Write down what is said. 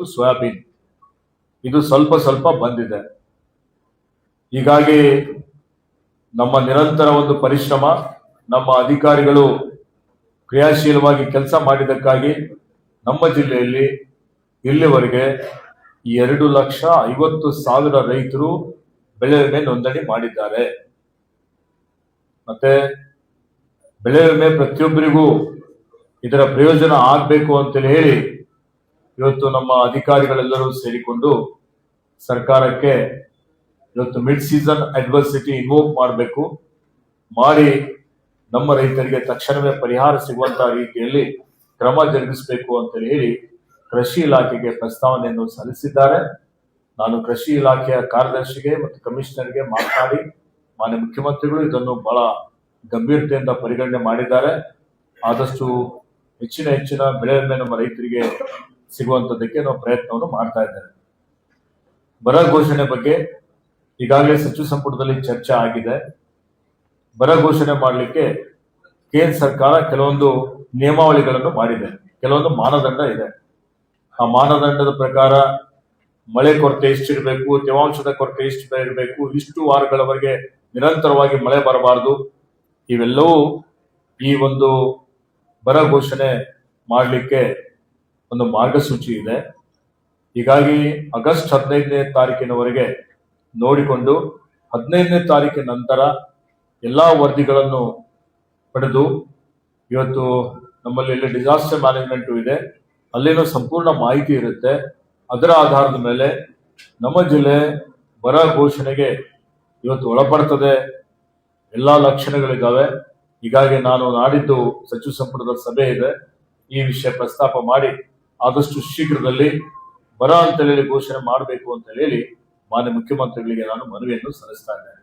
ಮತ್ತು ಸೋಯಾಬೀನ್ ಇದು ಸ್ವಲ್ಪ ಸ್ವಲ್ಪ ಬಂದಿದೆ. ಹೀಗಾಗಿ ನಮ್ಮ ನಿರಂತರ ಒಂದು ಪರಿಶ್ರಮ, ನಮ್ಮ ಅಧಿಕಾರಿಗಳು ಕ್ರಿಯಾಶೀಲವಾಗಿ ಕೆಲಸ ಮಾಡಿದ್ದಕ್ಕಾಗಿ ನಮ್ಮ ಜಿಲ್ಲೆಯಲ್ಲಿ ಇಲ್ಲಿವರೆಗೆ 2,50,000 ರೈತರು ಬೆಳೆ ವಿಮೆ ನೋಂದಣಿ ಮಾಡಿದ್ದಾರೆ. ಮತ್ತೆ ಬೆಳೆ ವಿಮೆ ಪ್ರತಿಯೊಬ್ಬರಿಗೂ ಇದರ ಪ್ರಯೋಜನ ಆಗಬೇಕು ಅಂತೇಳಿ ಹೇಳಿ ಇವತ್ತು ನಮ್ಮ ಅಧಿಕಾರಿಗಳೆಲ್ಲರೂ ಸೇರಿಕೊಂಡು ಸರ್ಕಾರಕ್ಕೆ ಇವತ್ತು ಮಿಡ್ ಸೀಸನ್ ಅಡ್ವರ್ಸಿಟಿ ಇನ್ವೋಕ್ ಮಾಡಬೇಕು, ಮಾಡಿ ನಮ್ಮ ರೈತರಿಗೆ ತಕ್ಷಣವೇ ಪರಿಹಾರ ಸಿಗುವಂತಹ ರೀತಿಯಲ್ಲಿ ಕ್ರಮ ಜರುಗಿಸಬೇಕು ಅಂತ ಹೇಳಿ ಕೃಷಿ ಇಲಾಖೆಗೆ ಪ್ರಸ್ತಾವನೆಯನ್ನು ಸಲ್ಲಿಸಿದ್ದಾರೆ. ನಾನು ಕೃಷಿ ಇಲಾಖೆಯ ಕಾರ್ಯದರ್ಶಿಗೆ ಮತ್ತು ಕಮಿಷನರ್ಗೆ ಮಾತನಾಡಿ ಮಾನ್ಯ ಮುಖ್ಯಮಂತ್ರಿಗಳು ಇದನ್ನು ಬಹಳ ಗಂಭೀರತೆಯಿಂದ ಪರಿಗಣನೆ ಮಾಡಿದ್ದಾರೆ. ಆದಷ್ಟು ಹೆಚ್ಚಿನ ಬೆಳೆ ವಿಮೆ ನಮ್ಮ ರೈತರಿಗೆ ಸಿಗುವಂತದಕ್ಕೆ ನಾವು ಪ್ರಯತ್ನವನ್ನು ಮಾಡ್ತಾ ಇದ್ದೇವೆ. ಬರ ಘೋಷಣೆ ಬಗ್ಗೆ ಈಗಾಗಲೇ ಸಚಿವ ಸಂಪುಟದಲ್ಲಿ ಚರ್ಚೆ ಆಗಿದೆ. ಬರ ಘೋಷಣೆ ಮಾಡಲಿಕ್ಕೆ ಕೇಂದ್ರ ಸರ್ಕಾರ ಕೆಲವೊಂದು ನಿಯಮಾವಳಿಗಳನ್ನು ಮಾಡಿದೆ, ಕೆಲವೊಂದು ಮಾನದಂಡ ಇದೆ. ಆ ಮಾನದಂಡದ ಪ್ರಕಾರ ಮಳೆ ಕೊರತೆ ಎಷ್ಟಿರಬೇಕು, ತೇವಾಂಶದ ಕೊರತೆ ಎಷ್ಟು ಇರಬೇಕು, ಇಷ್ಟು ವಾರಗಳವರೆಗೆ ನಿರಂತರವಾಗಿ ಮಳೆ ಬರಬಾರದು, ಇವೆಲ್ಲವೂ ಈ ಒಂದು ಬರ ಘೋಷಣೆ ಮಾಡಲಿಕ್ಕೆ ಒಂದು ಮಾರ್ಗಸೂಚಿ ಇದೆ. ಹೀಗಾಗಿ ಆಗಸ್ಟ್ 15ನೇ ತಾರೀಕಿನವರೆಗೆ ನೋಡಿಕೊಂಡು 15ನೇ ತಾರೀಕಿನ ನಂತರ ಎಲ್ಲಾ ವರದಿಗಳನ್ನು ಪಡೆದು ಇವತ್ತು ನಮ್ಮಲ್ಲಿ ಎಲ್ಲ ಡಿಸಾಸ್ಟರ್ ಮ್ಯಾನೇಜ್ಮೆಂಟ್ ಇದೆ, ಅಲ್ಲಿನೂ ಸಂಪೂರ್ಣ ಮಾಹಿತಿ ಇರುತ್ತೆ. ಅದರ ಆಧಾರದ ಮೇಲೆ ನಮ್ಮ ಜಿಲ್ಲೆ ಬರ ಘೋಷಣೆಗೆ ಇವತ್ತು ಒಳಪಡ್ತದೆ, ಎಲ್ಲಾ ಲಕ್ಷಣಗಳಿದ್ದಾವೆ. ಹೀಗಾಗಿ ನಾನು ನಾಡಿದ್ದು ಸಚಿವ ಸಂಪುಟದ ಸಭೆ ಇದೆ, ಈ ವಿಷಯ ಪ್ರಸ್ತಾಪ ಮಾಡಿ ಆದಷ್ಟು ಶೀಘ್ರದಲ್ಲಿ ಬರ ಅಂತ ಹೇಳಿ ಘೋಷಣೆ ಮಾಡಬೇಕು ಅಂತ ಹೇಳಿ ಮಾನ್ಯ ಮುಖ್ಯಮಂತ್ರಿಗಳಿಗೆ ನಾನು ಮನವಿಯನ್ನು ಸಲ್ಲಿಸ್ತಾ ಇದ್ದೇನೆ.